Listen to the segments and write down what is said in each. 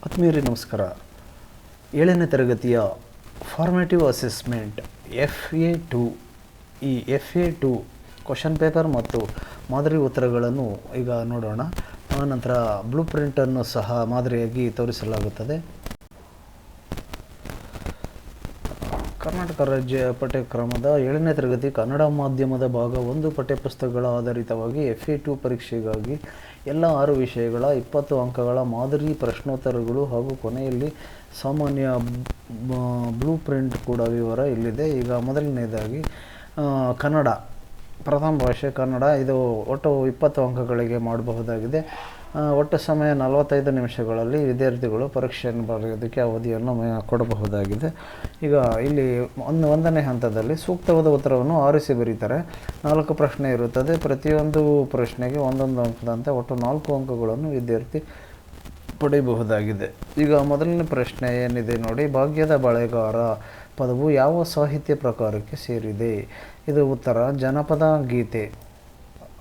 ಆತ್ಮೀಯರೇ ನಮಸ್ಕಾರ. 7ನೇ ತರಗತಿಯ ಫಾರ್ಮೇಟಿವ್ ಅಸೆಸ್ಮೆಂಟ್ FA2 ಈ FA2 ಕ್ವಶನ್ ಪೇಪರ್ ಮತ್ತು ಮಾದರಿ ಉತ್ತರಗಳನ್ನು ಈಗ ನೋಡೋಣ. ಆನಂತರ ಬ್ಲೂ ಪ್ರಿಂಟನ್ನು ಸಹ ಮಾದರಿಯಾಗಿ ತೋರಿಸಲಾಗುತ್ತದೆ. ಕರ್ನಾಟಕ ರಾಜ್ಯ ಪಠ್ಯಕ್ರಮದ 7ನೇ ತರಗತಿ ಕನ್ನಡ ಮಾಧ್ಯಮದ ಭಾಗ 1 ಪಠ್ಯಪುಸ್ತಕಗಳ ಆಧಾರಿತವಾಗಿ FA2 ಪರೀಕ್ಷೆಗಾಗಿ ಎಲ್ಲ 6 ವಿಷಯಗಳ 20 ಅಂಕಗಳ ಮಾದರಿ ಪ್ರಶ್ನೋತ್ತರಗಳು ಹಾಗೂ ಕೊನೆಯಲ್ಲಿ ಸಾಮಾನ್ಯ ಬ್ಲೂ ಪ್ರಿಂಟ್ ಕೂಡ ವಿವರ ಇಲ್ಲಿದೆ. ಈಗ ಮೊದಲನೇದಾಗಿ ಕನ್ನಡ, ಪ್ರಥಮ ಭಾಷೆ ಕನ್ನಡ. ಇದು ಒಟ್ಟು 20 ಅಂಕಗಳಿಗೆ ಮಾಡಬಹುದಾಗಿದೆ. ಒಟ್ಟು ಸಮಯ 45 ನಿಮಿಷಗಳಲ್ಲಿ ವಿದ್ಯಾರ್ಥಿಗಳು ಪರೀಕ್ಷೆಯನ್ನು ಬರೆಯೋದಕ್ಕೆ ಅವಧಿಯನ್ನು ಕೊಡಬಹುದಾಗಿದೆ. ಈಗ ಇಲ್ಲಿ ಒಂದನೇ ಹಂತದಲ್ಲಿ ಸೂಕ್ತವಾದ ಉತ್ತರವನ್ನು ಆರಿಸಿ ಬರೀತಾರೆ. 4 ಪ್ರಶ್ನೆ ಇರುತ್ತದೆ. ಪ್ರತಿಯೊಂದು ಪ್ರಶ್ನೆಗೆ ಒಂದೊಂದು ಅಂಕದಂತೆ ಒಟ್ಟು 4 ಅಂಕಗಳನ್ನು ವಿದ್ಯಾರ್ಥಿ ಪಡೆಯಬಹುದಾಗಿದೆ. ಈಗ ಮೊದಲನೇ ಪ್ರಶ್ನೆ ಏನಿದೆ ನೋಡಿ, ಭಾಗ್ಯದ ಬಳೆಗಾರ ಪದವು ಯಾವ ಸಾಹಿತ್ಯ ಪ್ರಕಾರಕ್ಕೆ ಸೇರಿದೆ? ಇದು ಉತ್ತರ ಜನಪದ ಗೀತೆ.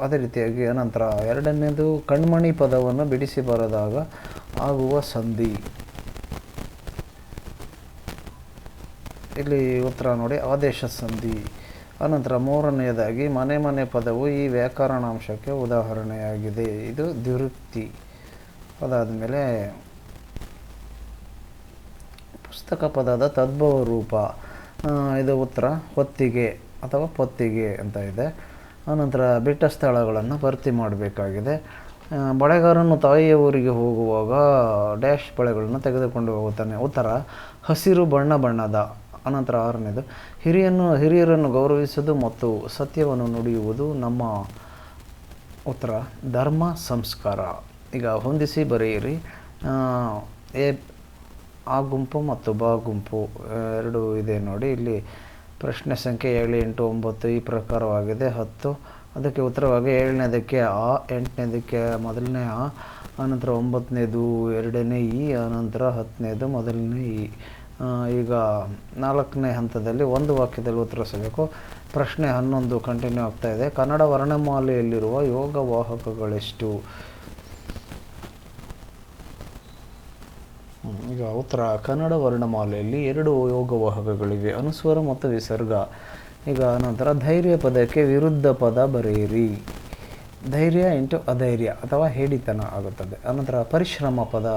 ಅದೇ ರೀತಿಯಾಗಿ ಅನಂತರ ಎರಡನೇದು ಕಣ್ಮಣಿ ಪದವನ್ನು ಬಿಡಿಸಿ ಬರೆದಾಗ ಆಗುವ ಸಂಧಿ. ಇಲ್ಲಿ ಉತ್ತರ ನೋಡಿ ಆದೇಶ ಸಂಧಿ. ಅನಂತರ ಮೂರನೆಯದಾಗಿ ಮನೆ ಮನೆ ಪದವು ಈ ವ್ಯಾಕರಣಾಂಶಕ್ಕೆ ಉದಾಹರಣೆಯಾಗಿದೆ. ಇದು ದ್ವಿರುಕ್ತಿ. ಅದಾದಮೇಲೆ ಪುಸ್ತಕ ಪದದ ತದ್ಭವ ರೂಪ. ಇದು ಉತ್ತರ ಹೊತ್ತಿಗೆ ಅಥವಾ ಪೊತ್ತಿಗೆ ಅಂತ ಇದೆ. ಆನಂತರ ಬಿಟ್ಟ ಸ್ಥಳಗಳನ್ನು ಭರ್ತಿ ಮಾಡಬೇಕಾಗಿದೆ. ಬಳೆಗಾರನು ತಾಯಿಯ ಊರಿಗೆ ಹೋಗುವಾಗ ಡ್ಯಾಶ್ ಬಳೆಗಳನ್ನು ತೆಗೆದುಕೊಂಡು ಹೋಗುತ್ತಾನೆ. ಉತ್ತರ ಹಸಿರು ಬಣ್ಣದ. ಅನಂತರ 6ನೇದು ಹಿರಿಯರನ್ನು ಗೌರವಿಸುವುದು ಮತ್ತು ಸತ್ಯವನ್ನು ನುಡಿಯುವುದು ನಮ್ಮ ಉತ್ತರ ಧರ್ಮ ಸಂಸ್ಕಾರ. ಈಗ ಹೊಂದಿಸಿ ಬರೆಯಿರಿ. ಆ ಗುಂಪು ಮತ್ತು ಬ ಗುಂಪು ಎರಡು ಇದೆ ನೋಡಿ. ಇಲ್ಲಿ ಪ್ರಶ್ನೆ ಸಂಖ್ಯೆ 7, 8, 9 ಈ ಪ್ರಕಾರವಾಗಿದೆ. 10 ಅದಕ್ಕೆ ಉತ್ತರವಾಗಿ 7ನೇದಕ್ಕೆ ಆ, 8ನೇದಕ್ಕೆ ಮೊದಲನೇ ಆ, ಆನಂತರ 9ನೇದು 2ನೇ ಇ, ಆನಂತರ 10ನೇದು ಮೊದಲನೇ ಇ. ಈಗ 4ನೇ ಹಂತದಲ್ಲಿ ಒಂದು ವಾಕ್ಯದಲ್ಲಿ ಉತ್ತರಿಸಬೇಕು. ಪ್ರಶ್ನೆ 11 ಕಂಟಿನ್ಯೂ ಆಗ್ತಾ ಇದೆ. ಕನ್ನಡ ವರ್ಣಮಾಲೆಯಲ್ಲಿರುವ ಯೋಗವಾಹಕಗಳೆಷ್ಟು? ಈಗ ಉತ್ತರ ಕನ್ನಡ ವರ್ಣಮಾಲೆಯಲ್ಲಿ 2 ಯೋಗವಾಹಕಗಳಿವೆ, ಅನುಸ್ವರ ಮತ್ತು ವಿಸರ್ಗ. ಈಗ ನಂತರ ಧೈರ್ಯ ಪದಕ್ಕೆ ವಿರುದ್ಧ ಪದ ಬರೆಯಿರಿ. ಧೈರ್ಯ ಇಂಟು ಅಧೈರ್ಯ ಅಥವಾ ಹೇಡಿತನ ಆಗುತ್ತದೆ. ಅನಂತರ ಪರಿಶ್ರಮ ಪದ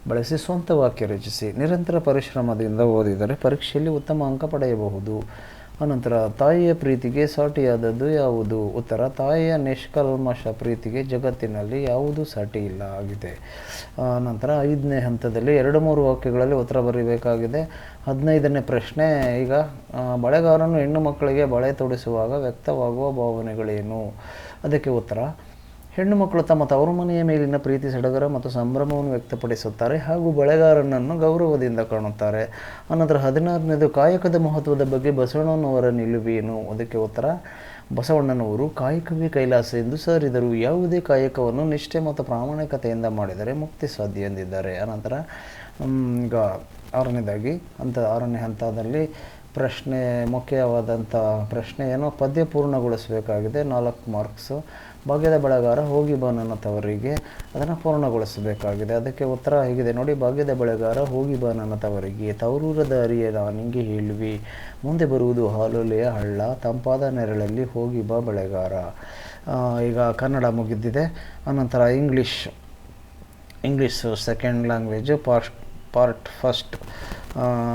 ಬಳಸಿ ಸ್ವಂತ ವಾಕ್ಯ ರಚಿಸಿ. ನಿರಂತರ ಪರಿಶ್ರಮದಿಂದ ಓದಿದರೆ ಪರೀಕ್ಷೆಯಲ್ಲಿ ಉತ್ತಮ ಅಂಕ ಪಡೆಯಬಹುದು. ಅನಂತರ ತಾಯಿಯ ಪ್ರೀತಿಗೆ ಸಾಟಿಯಾದದ್ದು ಯಾವುದು? ಉತ್ತರ ತಾಯಿಯ ನಿಷ್ಕಲ್ಮಶ ಪ್ರೀತಿಗೆ ಜಗತ್ತಿನಲ್ಲಿ ಯಾವುದೂ ಸಾಟಿ ಇಲ್ಲ ಆಗಿದೆ. ನಂತರ 5ನೇ ಹಂತದಲ್ಲಿ 2-3 ವಾಕ್ಯಗಳಲ್ಲಿ ಉತ್ತರ ಬರೀಬೇಕಾಗಿದೆ. 15ನೇ ಪ್ರಶ್ನೆ. ಈಗ ಬಳೆಗಾರನು ಹೆಣ್ಣು ಮಕ್ಕಳಿಗೆ ಬಳೆ ತೊಡಿಸುವಾಗ ವ್ಯಕ್ತವಾಗುವ ಭಾವನೆಗಳೇನು? ಅದಕ್ಕೆ ಉತ್ತರ ಹೆಣ್ಣು ಮಕ್ಕಳು ತಮ್ಮ ತವರು ಮನೆಯ ಮೇಲಿನ ಪ್ರೀತಿ, ಸಡಗರ ಮತ್ತು ಸಂಭ್ರಮವನ್ನು ವ್ಯಕ್ತಪಡಿಸುತ್ತಾರೆ ಹಾಗೂ ಬಳೆಗಾರನನ್ನು ಗೌರವದಿಂದ ಕಾಣುತ್ತಾರೆ. ಅನಂತರ 16ನೇದು ಕಾಯಕದ ಮಹತ್ವದ ಬಗ್ಗೆ ಬಸವಣ್ಣನವರ ನಿಲುವೇನು? ಅದಕ್ಕೆ ಉತ್ತರ ಬಸವಣ್ಣನವರು ಕಾಯಕವೇ ಕೈಲಾಸ ಎಂದು ಸಾರಿದರು. ಯಾವುದೇ ಕಾಯಕವನ್ನು ನಿಷ್ಠೆ ಮತ್ತು ಪ್ರಾಮಾಣಿಕತೆಯಿಂದ ಮಾಡಿದರೆ ಮುಕ್ತಿ ಸಾಧ್ಯ ಎಂದಿದ್ದಾರೆ. ಅನಂತರ ಈಗ 6ನೇ ಹಂತದಲ್ಲಿ ಪ್ರಶ್ನೆ ಮುಖ್ಯವಾದಂಥ ಪ್ರಶ್ನೆ ಏನು? ಪದ್ಯ ಪೂರ್ಣಗೊಳಿಸಬೇಕಾಗಿದೆ. 4 ಮಾರ್ಕ್ಸು. ಭಾಗ್ಯದ ಬಳೆಗಾರ ಹೋಗಿ ಬಾ ನನ್ನ ತವರಿಗೆ, ಅದನ್ನು ಪೂರ್ಣಗೊಳಿಸಬೇಕಾಗಿದೆ. ಅದಕ್ಕೆ ಉತ್ತರ ಹೀಗಿದೆ ನೋಡಿ. ಭಾಗ್ಯದ ಬಳೆಗಾರ ಹೋಗಿ ಬಾ ನನ್ನ ತವರಿಗೆ, ತವರೂರ ದಾರಿಯ ನಾನಿಂಗೆ ಹೇಳುವೆ, ಮುಂದೆ ಬರುವುದು ಹಾಲೊಲೆಯ ಹಳ್ಳ, ತಂಪಾದ ನೆರಳಲ್ಲಿ ಹೋಗಿ ಬಾ ಬಳೆಗಾರ. ಈಗ ಕನ್ನಡ ಮುಗಿದಿದೆ. ಅನಂತರ English second language part first.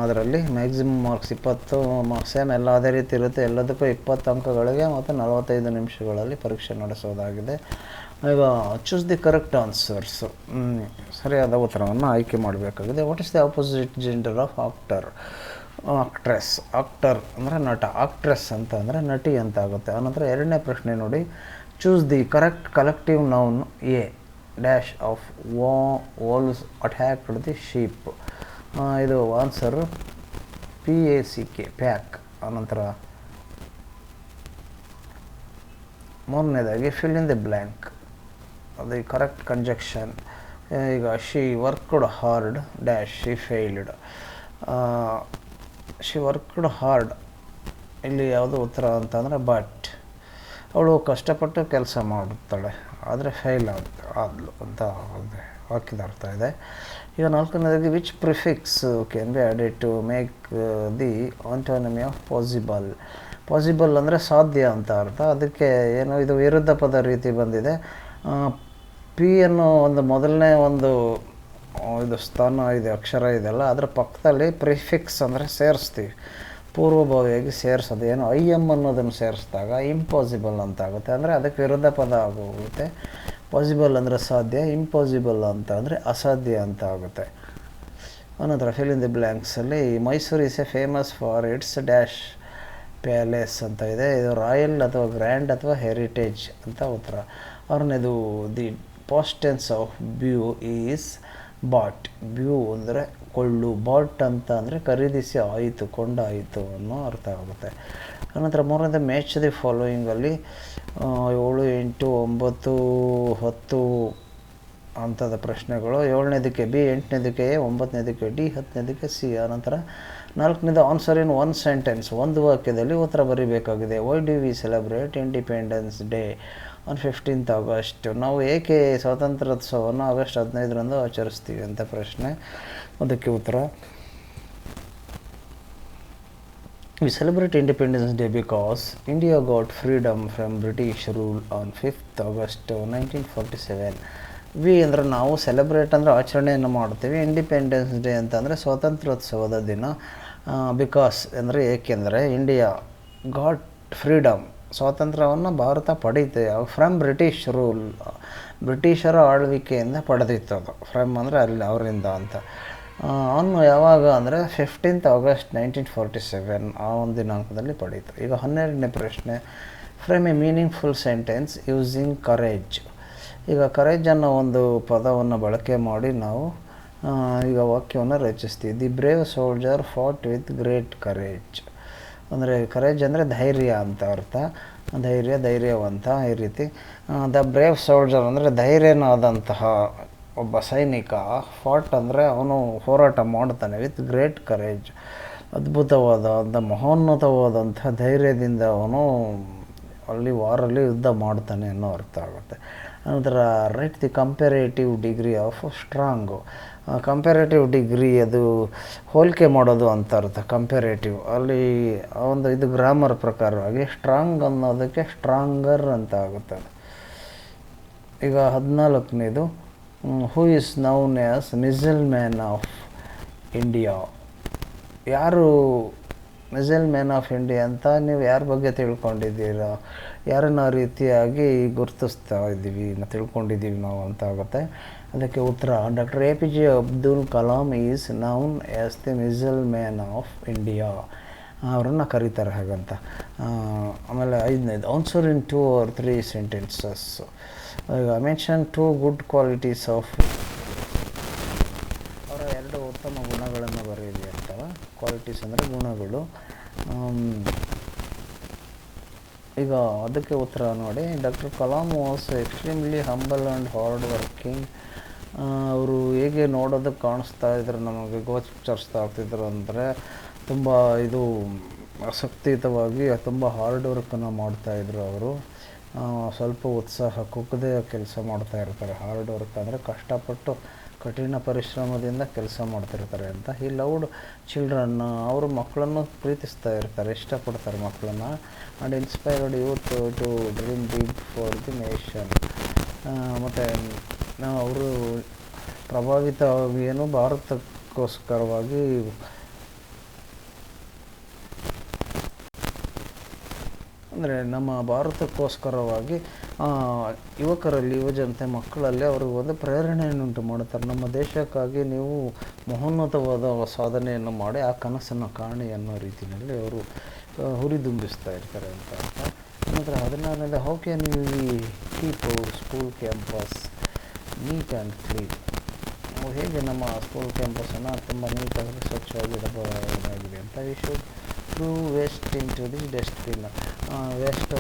ಅದರಲ್ಲಿ ಮ್ಯಾಕ್ಸಿಮಮ್ ಮಾರ್ಕ್ಸ್ 20 ಸೇಮ್ ಎಲ್ಲ ಅದೇ ರೀತಿ ಇರುತ್ತೆ. ಎಲ್ಲದಕ್ಕೂ 20 ಅಂಕಗಳಿಗೆ ಮತ್ತು 45 ನಿಮಿಷಗಳಲ್ಲಿ ಪರೀಕ್ಷೆ ನಡೆಸೋದಾಗಿದೆ. ಈಗ ಚೂಸ್ ದಿ ಕರೆಕ್ಟ್ ಆನ್ಸರ್ಸ್. ಸರಿಯಾದ ಉತ್ತರವನ್ನು ಆಯ್ಕೆ ಮಾಡಬೇಕಾಗಿದೆ. What is the opposite gender of actress? Actor ಅಂದರೆ ನಟ, ಆಕ್ಟ್ರೆಸ್ ಅಂತ ಅಂದರೆ ನಟಿ ಅಂತ ಆಗುತ್ತೆ. ಆನಂತರ 2ನೇ ಪ್ರಶ್ನೆ ನೋಡಿ. Choose the correct collective noun. A dash of wolves attacked the sheep. ಇದು ಆನ್ಸರ್ PACK, ಪ್ಯಾಕ್. ಅನಂತರ 3ನೇದಾಗಿ ಫಿಲ್ ಇನ್ ದಿ ಬ್ಲ್ಯಾಂಕ್. ಅದು ಕರೆಕ್ಟ್ ಕಂಜಕ್ಷನ್. ಈಗ she worked hard dash she failed. She worked hard ಇಲ್ಲಿ ಯಾವುದು ಉತ್ತರ ಅಂತಂದರೆ ಬಟ್. ಅವಳು ಕಷ್ಟಪಟ್ಟು ಕೆಲಸ ಮಾಡುತ್ತಾಳೆ ಆದರೆ ಫೇಲ್ ಆದಳು ಅಂತ ವಾಕ್ಯದ ಅರ್ಥ ಇದೆ. ಈಗ ನಾಲ್ಕನೇದಾಗಿ which prefix can be added to make the antonym of possible. Possible ಅಂದರೆ ಸಾಧ್ಯ ಅಂತ ಅರ್ಥ. ಅದಕ್ಕೆ ಏನು ಇದು ವಿರುದ್ಧ ಪದ ರೀತಿ ಬಂದಿದೆ. ಪಿ ಅನ್ನೋ ಒಂದು ಮೊದಲನೇ ಒಂದು ಇದು ಸ್ಥಾನ ಇದೆ, ಅಕ್ಷರ ಇದೆಲ್ಲ, ಅದರ ಪಕ್ಕದಲ್ಲಿ ಪ್ರಿಫಿಕ್ಸ್ ಅಂದರೆ ಸೇರಿಸ್ತೀವಿ, ಪೂರ್ವಭಾವಿಯಾಗಿ ಸೇರಿಸೋದು. ಏನು ಐ ಎಮ್ ಅನ್ನೋದನ್ನು ಸೇರಿಸಿದಾಗ ಇಂಪಾಸಿಬಲ್ ಅಂತ ಆಗುತ್ತೆ, ಅಂದರೆ ಅದಕ್ಕೆ ವಿರುದ್ಧ ಪದ ಆಗೋಗುತ್ತೆ. ಪಾಸಿಬಲ್ ಅಂದರೆ ಸಾಧ್ಯ, ಇಂಪಾಸಿಬಲ್ ಅಂತ ಅಂದರೆ ಅಸಾಧ್ಯ ಅಂತ ಆಗುತ್ತೆ. ಅನಂತರ ಫಿಲ್ ಇನ್ ದಿ ಬ್ಲ್ಯಾಂಕ್ಸಲ್ಲಿ Mysore is a famous for its dash palace ಅಂತ ಇದೆ. ಇದು ರಾಯಲ್ ಅಥವಾ ಗ್ರ್ಯಾಂಡ್ ಅಥವಾ ಹೆರಿಟೇಜ್ ಅಂತ ಉತ್ತರ. ಆರನೇದು the past tense of buy is bought. Buy ಅಂದರೆ ಕೊಳ್ಳು, ಬಾಟ್ ಅಂತ ಅಂದರೆ ಖರೀದಿಸಿ ಆಯಿತು, ಕೊಂಡಾಯಿತು ಅನ್ನೋ ಅರ್ಥ ಆಗುತ್ತೆ. ಅನಂತರ ಮೂರನೇದು ಮ್ಯಾಚ್ ದಿ ಫಾಲೋಯಿಂಗಲ್ಲಿ 7, 8, 9, 10 ಅಂಥದ್ದು ಪ್ರಶ್ನೆಗಳು. 7ನೇದಕ್ಕೆ ಬಿ, 8ನೇದಕ್ಕೆ ಎ, 9ನೇದಕ್ಕೆ ಡಿ, 10ನೇದಕ್ಕೆ ಸಿ. ಆನಂತರ 4ನೇದು ಆನ್ಸರ್ ಇನ್ ಒನ್ ಸೆಂಟೆನ್ಸ್, ಒಂದು ವಾಕ್ಯದಲ್ಲಿ ಉತ್ತರ ಬರೀಬೇಕಾಗಿದೆ. Why do we celebrate independence day on 15th August. ನಾವು ಏಕೆ ಸ್ವಾತಂತ್ರ್ಯೋತ್ಸವವನ್ನು ಆಗಸ್ಟ್ 15ರಂದು ಆಚರಿಸ್ತೀವಿ ಅಂತ ಪ್ರಶ್ನೆ. ಅದಕ್ಕೆ ಉತ್ತರ we celebrate Independence Day because India got freedom from British rule on 5th August 1947. V ಅಂದರೆ ನಾವು, ಸೆಲೆಬ್ರೇಟ್ ಅಂದರೆ ಆಚರಣೆಯನ್ನು ಮಾಡ್ತೀವಿ, ಇಂಡಿಪೆಂಡೆನ್ಸ್ ಡೇ ಅಂತಂದರೆ ಸ್ವಾತಂತ್ರ್ಯೋತ್ಸವದ ದಿನ. ಬಿಕಾಸ್ ಅಂದರೆ ಏಕೆಂದರೆ ಇಂಡಿಯಾ ಗಾಟ್ ಫ್ರೀಡಮ್, ಸ್ವಾತಂತ್ರ್ಯವನ್ನು ಭಾರತ ಪಡೀತು ಫ್ರಮ್ ಬ್ರಿಟಿಷ್ ರೂಲ್, ಬ್ರಿಟಿಷರ ಆಳ್ವಿಕೆಯಿಂದ ಪಡೆದಿತ್ತು. ಅದು ಫ್ರಮ್ ಅಂದರೆ ಅಲ್ಲಿ ಅವರಿಂದ ಅಂತ. ಅವನು ಯಾವಾಗ ಅಂದರೆ 15th August 1947 ಆ ಒಂದು ದಿನಾಂಕದಲ್ಲಿ ಪಡೀತು. ಈಗ 12ನೇ ಪ್ರಶ್ನೆ, frame a meaningful sentence using courage. ಈಗ ಕರೇಜ್ ಅನ್ನೋ ಒಂದು ಪದವನ್ನು ಬಳಕೆ ಮಾಡಿ ನಾವು ಈಗ ವಾಕ್ಯವನ್ನು ರಚಿಸ್ತೀವಿ. The brave soldier fought with great courage. ಅಂದರೆ ಕರೇಜ್ ಅಂದರೆ ಧೈರ್ಯ ಅಂತ ಅರ್ಥ, ಧೈರ್ಯವಂತ ಈ ರೀತಿ. ದ ಬ್ರೇವ್ ಸೋಲ್ಜರ್ ಅಂದರೆ ಧೈರ್ಯನಾದಂತಹ ಒಬ್ಬ ಸೈನಿಕ. ಫಾಟ್ ಅಂದರೆ ಅವನು ಹೋರಾಟ ಮಾಡ್ತಾನೆ, ವಿತ್ ಗ್ರೇಟ್ ಕರೇಜ್, ಅದ್ಭುತವಾದ ಮಹೋನ್ನತವಾದಂಥ ಧೈರ್ಯದಿಂದ ಅವನು ಅಲ್ಲಿ ವಾರಲ್ಲಿ ಯುದ್ಧ ಮಾಡ್ತಾನೆ ಅನ್ನೋ ಅರ್ಥ ಆಗುತ್ತೆ. ನಂತರ right the comparative degree of strong. Comparative degree ಅದು ಹೋಲಿಕೆ ಮಾಡೋದು ಅಂತ ಅರ್ಥ. ಕಂಪೇರೇಟಿವ್ ಅಲ್ಲಿ ಒಂದು ಇದು ಗ್ರಾಮರ್ ಪ್ರಕಾರವಾಗಿ ಸ್ಟ್ರಾಂಗ್ ಅನ್ನೋದಕ್ಕೆ ಸ್ಟ್ರಾಂಗರ್ ಅಂತ ಆಗುತ್ತೆ. ಈಗ 14ನೇದು who is known as missile man of India. ಯಾರು ಮಿಸೈಲ್ ಮ್ಯಾನ್ ಆಫ್ ಇಂಡಿಯಾ ಅಂತ ನೀವು ಯಾರ ಬಗ್ಗೆ ತಿಳ್ಕೊಂಡಿದ್ದೀರಾ, ಯಾರನ್ನ ರೀತಿಯಾಗಿ ಗುರುತಿಸ್ತಾ ಇದ್ದೀವಿ, ತಿಳ್ಕೊಂಡಿದ್ದೀವಿ ನಾವು ಅಂತ ಆಗುತ್ತೆ. ಅದಕ್ಕೆ ಉತ್ತರ doctor APJ Abdul Kalam is known as the missile man of India, ಅವರನ್ನು ಕರೀತಾರೆ ಹಾಗಂತ. ಆಮೇಲೆ 5ನೇದು ಆನ್ಸರ್ ಇನ್ 2 or 3 ಸೆಂಟೆನ್ಸಸ್. ಈಗ ಮೆನ್ಷನ್ 2 ಗುಡ್ ಕ್ವಾಲಿಟೀಸ್ ಆಫ್, ಅವರ 2 ಉತ್ತಮ ಗುಣಗಳನ್ನು ಬರೆಯಿರಿ ಅಂತವ. ಕ್ವಾಲಿಟೀಸ್ ಅಂದರೆ ಗುಣಗಳು. ಈಗ ಅದಕ್ಕೆ ಉತ್ತರ ನೋಡಿ, doctor Kalam was extremely humble and hard working. ಅವರು ಹೇಗೆ ನೋಡೋದಕ್ಕೆ ಕಾಣಿಸ್ತಾ ಇದ್ರು, ನಮಗೆ ಗೋಚರಿಸ್ತಾ ಆಗ್ತಿದ್ರು ಅಂದರೆ ತುಂಬ ಇದು ಆಸಕ್ತಿಯುತವಾಗಿ ತುಂಬ ಹಾರ್ಡ್ ವರ್ಕನ್ನು ಮಾಡ್ತಾಯಿದ್ರು ಅವರು. ಸ್ವಲ್ಪ ಉತ್ಸಾಹ ಕುಗ್ಗದೆ ಕೆಲಸ ಮಾಡ್ತಾ ಇರ್ತಾರೆ. ಹಾರ್ಡ್ ವರ್ಕ್ ಅಂದರೆ ಕಷ್ಟಪಟ್ಟು ಕಠಿಣ ಪರಿಶ್ರಮದಿಂದ ಕೆಲಸ ಮಾಡ್ತಿರ್ತಾರೆ ಅಂತ. ಈ ಲವ್ಡ್ ಚಿಲ್ಡ್ರನ್, ಅವರು ಮಕ್ಕಳನ್ನು ಪ್ರೀತಿಸ್ತಾ ಇರ್ತಾರೆ, ಇಷ್ಟಪಡ್ತಾರೆ ಮಕ್ಕಳನ್ನು. And inspired youth to dream big for the nation. ಮತ್ತು ಅವರು ಪ್ರಭಾವಿತವಾಗಿ ಏನು ಭಾರತಕ್ಕೋಸ್ಕರವಾಗಿ ಅಂದರೆ ನಮ್ಮ ಭಾರತಕ್ಕೋಸ್ಕರವಾಗಿ ಯುವಕರಲ್ಲಿ, ಯುವಜನತೆ, ಮಕ್ಕಳಲ್ಲಿ ಅವರು ಒಂದು ಪ್ರೇರಣೆಯನ್ನುಂಟು ಮಾಡುತ್ತಾರೆ. ನಮ್ಮ ದೇಶಕ್ಕಾಗಿ ನೀವು ಮಹೋನ್ನತವಾದ ಸಾಧನೆಯನ್ನು ಮಾಡಿ ಆ ಕನಸನ್ನು ಕಾಣಿ ಅನ್ನೋ ರೀತಿಯಲ್ಲಿ ಅವರು ಹುರಿದುಂಬಿಸ್ತಾ ಇರ್ತಾರೆ ಅಂತ ಅರ್ಥ. ನಂತರ 16ನೇದು how can you keep school campus neat and clean. ಹೇಗೆ ನಮ್ಮ ಸ್ಕೂಲ್ ಕ್ಯಾಂಪಸನ್ನು ತುಂಬ ನೀಟಾಗಿ ಸ್ವಚ್ಛವಾಗಿ ಇಡಬಹುದಾಗಿದೆ ಅಂತ. We should throw waste into the dustbin. Waste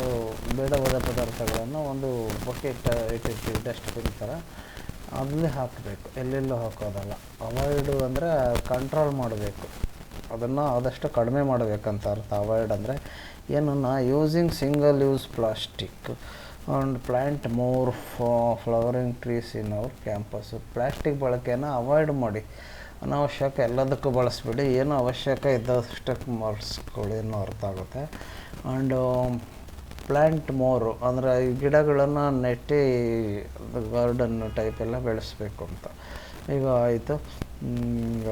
ಬೇಡವಾದ ಪದಾರ್ಥಗಳನ್ನು ಒಂದು ಬಕೆಟ್ ಇಟ್ಟಿರ್ತೀವಿ, ಡಸ್ಟ್ಬಿನ್ ಥರ, ಅದನ್ನೇ ಹಾಕಬೇಕು, ಎಲ್ಲೆಲ್ಲೂ ಹಾಕೋದಲ್ಲ. ಅವಾಯ್ಡು ಅಂದರೆ ಕಂಟ್ರೋಲ್ ಮಾಡಬೇಕು, ಅದನ್ನು ಆದಷ್ಟು ಕಡಿಮೆ ಮಾಡಬೇಕಂತ ಅರ್ಥ. ಅವಾಯ್ಡ್ ಅಂದರೆ ಏನನ್ನ using single use plastic, and plant more flowering trees in our campus. Plastic ಬಳಕೆಯನ್ನು ಅವಾಯ್ಡ್ ಮಾಡಿ, ಅನಾವಶ್ಯಕ ಎಲ್ಲದಕ್ಕೂ ಬಳಸ್ಬಿಡಿ, ಏನು ಅವಶ್ಯಕ ಇದ್ದಷ್ಟಕ್ಕೆ ಬಳಸ್ಕೊಳ್ಳಿ ಅನ್ನೋ ಅರ್ಥ ಆಗುತ್ತೆ. ಆ್ಯಂಡ್ ಪ್ಲ್ಯಾಂಟ್ ಮೋರು ಅಂದರೆ ಈ ಗಿಡಗಳನ್ನು ನೆಟ್ಟು ಗಾರ್ಡನ್ ಟೈಪೆಲ್ಲ ಬೆಳೆಸಬೇಕು ಅಂತ. ಈಗ ಆಯಿತು. ಈಗ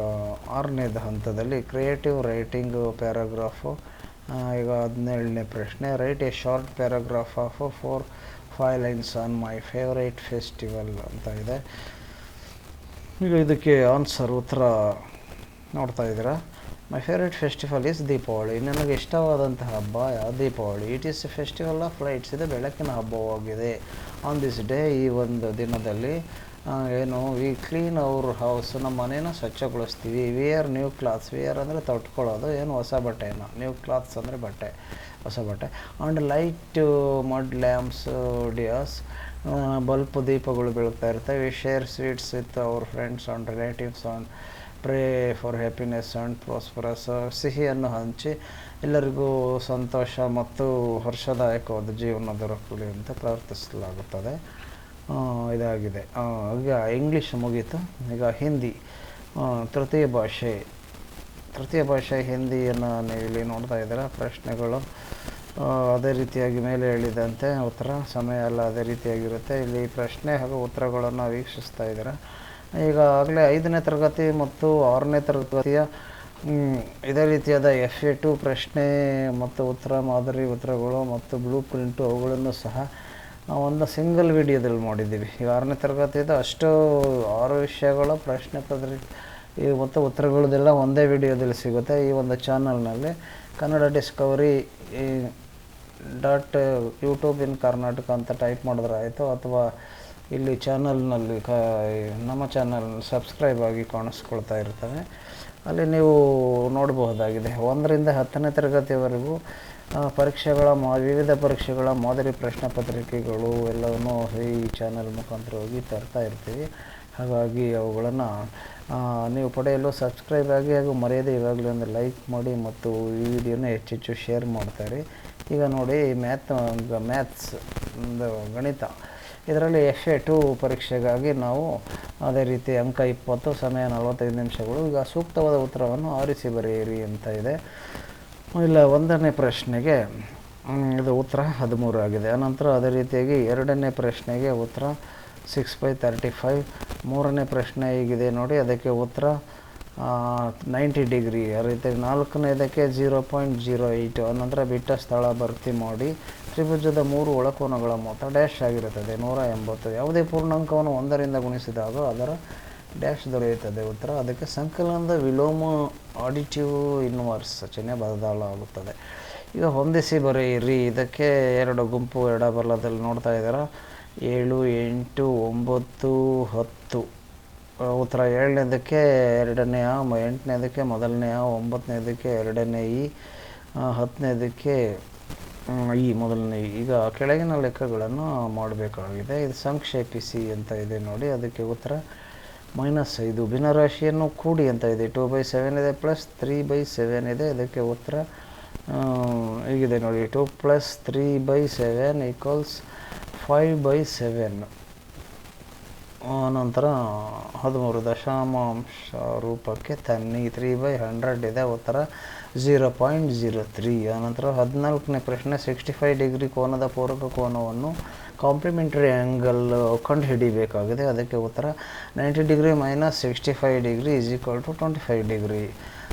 6ನೇ ಹಂತದಲ್ಲಿ ಕ್ರಿಯೇಟಿವ್ ರೈಟಿಂಗು ಪ್ಯಾರಾಗ್ರಾಫು. ಈಗ 17ನೇ ಪ್ರಶ್ನೆ, right A short paragraph of 4-5 lines on my favourite festival ಅಂತ ಇದೆ. ಈಗ ಇದಕ್ಕೆ ಆನ್ಸರ್ ಉತ್ತರ ನೋಡ್ತಾ ಇದ್ದೀರಾ. My favourite festival is Deepavali. ನನಗೆ ಇಷ್ಟವಾದಂತಹ ಹಬ್ಬ Deepavali. It is A festival of lights. ಇದು ಬೆಳಕಿನ ಹಬ್ಬವಾಗಿದೆ. ಆನ್ ದಿಸ್ ಡೇ, ಈ ಒಂದು ದಿನದಲ್ಲಿ ಏನು ವಿ ಕ್ಲೀನ್ ಅವರ್ ಹೌಸ್, ನಮ್ಮ ಮನೇನ ಸ್ವಚ್ಛಗೊಳಿಸ್ತೀವಿ. Wear new clothes. ವೇರ್ ಅಂದರೆ ತೊಟ್ಕೊಳ್ಳೋದು, ಏನು ಹೊಸ ಬಟ್ಟೆನ. ನ್ಯೂ ಕ್ಲಾತ್ಸ್ ಅಂದರೆ ಬಟ್ಟೆ, ಹೊಸ ಬಟ್ಟೆ. And light mud lamps diyas. Bulb ದೀಪಗಳು ಬೆಳಗ್ತಾ ಇರ್ತವೆ. We share sweets with our friends and relatives and pray for happiness and prosperous. ಸಿಹಿಯನ್ನು ಹಂಚಿ ಎಲ್ಲರಿಗೂ ಸಂತೋಷ ಮತ್ತು ಹರ್ಷದಾಯಕವಾದ ಜೀವನ ದೊರಕಲಿ ಅಂತ ಪ್ರಾರ್ಥಿಸಲಾಗುತ್ತದೆ. ಇದಾಗಿದೆ. ಈಗ ಇಂಗ್ಲೀಷ್ ಮುಗೀತು. ಈಗ ಹಿಂದಿ ತೃತೀಯ ಭಾಷೆ ಹಿಂದಿಯನ್ನು ನೀವು ಇಲ್ಲಿ ನೋಡ್ತಾ ಇದ್ದೀರಾ. ಪ್ರಶ್ನೆಗಳು ಅದೇ ರೀತಿಯಾಗಿ ಮೇಲೆ ಹೇಳಿದಂತೆ ಉತ್ತರ, ಸಮಯ ಎಲ್ಲ ಅದೇ ರೀತಿಯಾಗಿರುತ್ತೆ. ಇಲ್ಲಿ ಪ್ರಶ್ನೆ ಹಾಗೂ ಉತ್ತರಗಳನ್ನು ವೀಕ್ಷಿಸ್ತಾ ಇದ್ದೀರಾ. ಈಗಾಗಲೇ 5ನೇ ತರಗತಿ ಮತ್ತು 6ನೇ ತರಗತಿಯ ಇದೇ ರೀತಿಯಾದ FA2 ಪ್ರಶ್ನೆ ಮತ್ತು ಉತ್ತರ, ಮಾದರಿ ಉತ್ತರಗಳು ಮತ್ತು ಬ್ಲೂ ಪ್ರಿಂಟು ಅವುಗಳನ್ನು ಸಹ ಒಂದು ಸಿಂಗಲ್ ವಿಡಿಯೋದಲ್ಲಿ ಮಾಡಿದ್ದೀವಿ. ಈಗ 6ನೇ ತರಗತಿದು ಅಷ್ಟು 6 ವಿಷಯಗಳ ಪ್ರಶ್ನೆ ಪತ್ರಿಕೆ ಮತ್ತು ಉತ್ತರಗಳದೆಲ್ಲ ಒಂದೇ ವಿಡಿಯೋದಲ್ಲಿ ಸಿಗುತ್ತೆ. ಈ ಒಂದು ಚಾನಲ್ನಲ್ಲಿ ಕನ್ನಡ ಡಿಸ್ಕವರಿ .YouTube ಇನ್ ಕರ್ನಾಟಕ ಅಂತ ಟೈಪ್ ಮಾಡಿದ್ರೆ ಆಯಿತು, ಅಥವಾ ಇಲ್ಲಿ ಚಾನಲ್ನಲ್ಲಿ ನಮ್ಮ ಚಾನಲ್ ಸಬ್ಸ್ಕ್ರೈಬ್ ಆಗಿ ಕಾಣಿಸ್ಕೊಳ್ತಾ ಇರ್ತವೆ. ಅಲ್ಲಿ ನೀವು ನೋಡಬಹುದಾಗಿದೆ. 1ರಿಂದ 10ನೇ ತರಗತಿಯವರೆಗೂ ವಿವಿಧ ಪರೀಕ್ಷೆಗಳ ಮಾದರಿ ಪ್ರಶ್ನೆ ಪತ್ರಿಕೆಗಳು ಎಲ್ಲವನ್ನೂ ಈ ಚಾನಲ್ ಮುಖಾಂತರವಾಗಿ ತರ್ತಾ ಇರ್ತೀವಿ. ಹಾಗಾಗಿ ಅವುಗಳನ್ನು ನೀವು ಪಡೆಯಲು ಸಬ್ಸ್ಕ್ರೈಬ್ ಆಗಿ ಹಾಗೂ ಮರೆಯದೆ ಇವಾಗಲೇ ಒಂದು ಲೈಕ್ ಮಾಡಿ ಮತ್ತು ಈ ವಿಡಿಯೋನ ಹೆಚ್ಚೆಚ್ಚು ಶೇರ್ ಮಾಡ್ತಾರೆ. ಈಗ ನೋಡಿ, ಮ್ಯಾಥ್ಸ್ ಒಂದು ಗಣಿತ, ಇದರಲ್ಲಿ FA2 ಪರೀಕ್ಷೆಗಾಗಿ ನಾವು ಅದೇ ರೀತಿ ಅಂಕ 20, ಸಮಯ 45 ನಿಮಿಷಗಳು. ಈಗ ಸೂಕ್ತವಾದ ಉತ್ತರವನ್ನು ಆರಿಸಿ ಬರೆಯಿರಿ ಅಂತ ಇದೆ. ಇಲ್ಲ 1ನೇ ಪ್ರಶ್ನೆಗೆ ಇದು ಉತ್ತರ 13 ಆಗಿದೆ. ಅನಂತರ ಅದೇ ರೀತಿಯಾಗಿ 2ನೇ ಪ್ರಶ್ನೆಗೆ ಉತ್ತರ 6/35. 3ನೇ ಪ್ರಶ್ನೆ ಹೀಗಿದೆ ನೋಡಿ, ಅದಕ್ಕೆ ಉತ್ತರ 90 ಡಿಗ್ರಿ. ಆ ರೀತಿ 4ನೇದಕ್ಕೆ 0.08. ಅನಂತರ ಬಿಟ್ಟ ಸ್ಥಳ ಭರ್ತಿ ಮಾಡಿ. ತ್ರಿಭುಜದ 3 ಒಳಕೋನಗಳ ಮೊತ್ತ ಡ್ಯಾಶ್ ಆಗಿರುತ್ತದೆ 180. ಯಾವುದೇ ಪೂರ್ಣಾಂಕವನ್ನು 1ರಿಂದ ಗುಣಿಸಿದಾಗ ಅದರ ಡ್ಯಾಶ್ ದೊರೆಯುತ್ತದೆ ಉತ್ತರ. ಅದಕ್ಕೆ ಸಂಕಲನದ ವಿಲೋಮ ಆಡಿಟಿವ್ ಇನ್ವರ್ಸ್ ಚಿಹ್ನೆ ಬದಲಾಗುತ್ತದೆ. ಈಗ ಹೊಂದಿಸಿ ಬರೆಯಿರಿ. ಇದಕ್ಕೆ 2 ಗುಂಪು ಎಡಬಲದಲ್ಲಿ ನೋಡ್ತಾ ಇದ್ದೀರಾ. 7, 8, 9, 10. ಉತ್ತರ 7ನೇದಕ್ಕೆ 2ನೇ ಆ, 8ನೇದಕ್ಕೆ 1ನೇ ಆ, 9ನೇದಕ್ಕೆ 2ನೇ ಇ, 10ನೇದಕ್ಕೆ ಈ 1ನೇ ಇ. ಈಗ ಕೆಳಗಿನ ಲೆಕ್ಕಗಳನ್ನು ಮಾಡಬೇಕಾಗಿದೆ. ಇದು ಸಂಕ್ಷೇಪಿಸಿ ಅಂತ ಇದೆ ನೋಡಿ. ಅದಕ್ಕೆ ಉತ್ತರ -5. ಭಿನ್ನರಾಶಿಯನ್ನು ಕೂಡಿ ಅಂತ ಇದೆ. 2/7 ಇದೆ, ಪ್ಲಸ್ 3/7 ಇದೆ. ಇದಕ್ಕೆ ಉತ್ತರ ಹೀಗಿದೆ ನೋಡಿ, 2 + 3/7 = 5/7. ನಂತರ 13 ದಶಮಾಂಶ ರೂಪಕ್ಕೆ ತನ್ನಿ. 3/100 ಇದೆ. ಉತ್ತರ 0.03. ಆನಂತರ 14ನೇ ಪ್ರಶ್ನೆ, 65 ಡಿಗ್ರಿ ಕೋನದ ಪೂರಕ ಕೋನವನ್ನು ಕಾಂಪ್ಲಿಮೆಂಟರಿ ಆ್ಯಂಗಲ್ ಕಂಡು ಹಿಡಿಯಬೇಕಾಗಿದೆ. ಅದಕ್ಕೆ ಉತ್ತರ 90 ಡಿಗ್ರಿ - 65 ಡಿಗ್ರಿ = 25 ಡಿಗ್ರಿ.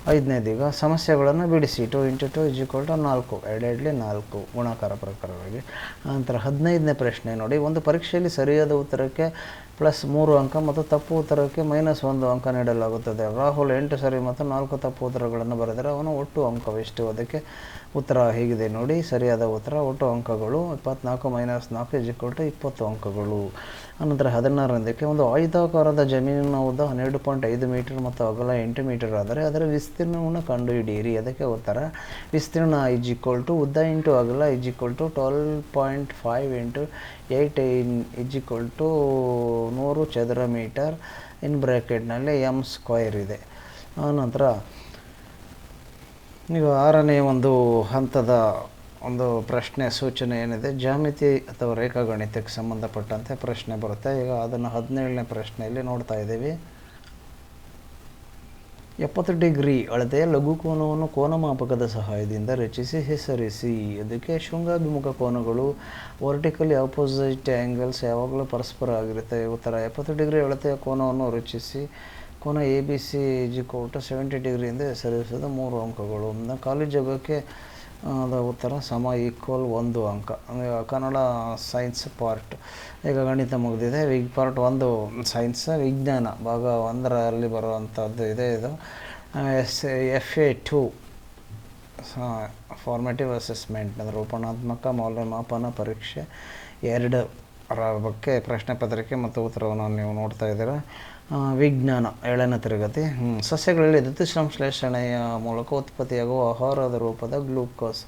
5ನೇದೀಗ ಸಮಸ್ಯೆಗಳನ್ನು ಬಿಡಿಸಿ. 2 × 2 = 4. ಎರಡೆರಡಲಿ 4 ಗುಣಾಕಾರ ಪ್ರಕಾರವಾಗಿ. ನಂತರ 15ನೇ ಪ್ರಶ್ನೆ ನೋಡಿ, ಒಂದು ಪರೀಕ್ಷೆಯಲ್ಲಿ ಸರಿಯಾದ ಉತ್ತರಕ್ಕೆ +3 ಅಂಕ ಮತ್ತು ತಪ್ಪು ಉತ್ತರಕ್ಕೆ -1 ಅಂಕ ನೀಡಲಾಗುತ್ತದೆ. ರಾಹುಲ್ 8 ಸರಿ ಮತ್ತು 4 ತಪ್ಪು ಉತ್ತರಗಳನ್ನು ಬರೆದರೆ ಅವನ ಒಟ್ಟು ಅಂಕವೆಷ್ಟು? ಅದಕ್ಕೆ ಉತ್ತರ ಹೀಗಿದೆ ನೋಡಿ. ಸರಿಯಾದ ಉತ್ತರ ಒಟ್ಟು ಅಂಕಗಳು 24 - 4 = 20 ಅಂಕಗಳು. ಅನಂತರ 16ನೇದಕ್ಕೆ, ಒಂದು ಆಯತಾಕಾರದ ಜಮೀನಿನ ಉದ್ದ 12.5 ಮೀಟರ್ ಮತ್ತು ಅಗಲ 8 ಮೀಟರ್ ಆದರೆ ಅದರ ವಿಸ್ತೀರ್ಣವನ್ನು ಕಂಡುಹಿಡಿಯಿರಿ. ಅದಕ್ಕೆ ಉತ್ತರ ವಿಸ್ತೀರ್ಣ ಉದ್ದ × ಅಗಲ 12.5 × 8 = 100 ಚದರ ಮೀಟರ್. ಇನ್ ಬ್ರ್ಯಾಕೆಟ್ನಲ್ಲಿ m² ಇದೆ. ಆನಂತರ ಈಗ 6ನೇ ಒಂದು ಹಂತದ ಒಂದು ಪ್ರಶ್ನೆ ಸೂಚನೆ ಏನಿದೆ, ಜ್ಯಾಮಿತಿ ಅಥವಾ ರೇಖಾಗಣಿತಕ್ಕೆ ಸಂಬಂಧಪಟ್ಟಂತೆ ಪ್ರಶ್ನೆ ಬರುತ್ತೆ. ಈಗ ಅದನ್ನು 17ನೇ ಪ್ರಶ್ನೆಯಲ್ಲಿ ನೋಡ್ತಾ ಇದ್ದೀವಿ. 70 ಡಿಗ್ರಿ ಅಳತೆಯ ಲಘುಕೋನವನ್ನು ಕೋನಮಾಪಕದ ಸಹಾಯದಿಂದ ರಚಿಸಿ ಹೆಸರಿಸಿ. ಅದಕ್ಕೆ ಶೃಂಗಾಭಿಮುಖ ಕೋನಗಳು, ವರ್ಟಿಕಲಿ ಆಪೋಸಿಟ್ ಆ್ಯಂಗಲ್ಸ್ ಯಾವಾಗಲೂ ಪರಸ್ಪರ ಆಗಿರುತ್ತೆ. ಉತ್ತರ 70 ಡಿಗ್ರಿ ಅಳತೆಯ ಕೋನವನ್ನು ರಚಿಸಿ ಕೋನ ಎ ಬಿ ಸಿ = 70 ಡಿಗ್ರಿಯಿಂದ ಹೆಸರಿಸಿದ 3 ಅಂಕಗಳು. ಖಾಲಿ ಜಾಗಕ್ಕೆ ಉತ್ತರ ಸಮ ಈಕ್ವಲ್ 1 ಅಂಕ. ಕನ್ನಡ ಸೈನ್ಸ್ ಪಾರ್ಟ್ ಈಗ ಗಣಿತ ಮುಗಿದಿದೆ. ಪಾರ್ಟ್ 1 ಸೈನ್ಸ್ ವಿಜ್ಞಾನ ಭಾಗ 1ರಲ್ಲಿ ಬರುವಂಥದ್ದು ಇದೆ. ಇದು FA2 ಫಾರ್ಮೇಟಿವ್ ಅಸೆಸ್ಮೆಂಟ್ ಅಂದರೆ ರೂಪಣಾತ್ಮಕ ಮೌಲ್ಯಮಾಪನ ಪರೀಕ್ಷೆ 2ರ ಬಗ್ಗೆ ಪ್ರಶ್ನೆ ಪತ್ರಿಕೆ ಮತ್ತು ಉತ್ತರವನ್ನು ನೀವು ನೋಡ್ತಾ ಇದ್ದೀರಾ. ವಿಜ್ಞಾನ 7ನೇ ತರಗತಿ. ಸಸ್ಯಗಳಲ್ಲಿ ದ್ಯುತಿಸಂಶ್ಲೇಷಣೆಯ ಮೂಲಕ ಉತ್ಪತ್ತಿಯಾಗುವ ಆಹಾರದ ರೂಪದ ಗ್ಲೂಕೋಸ್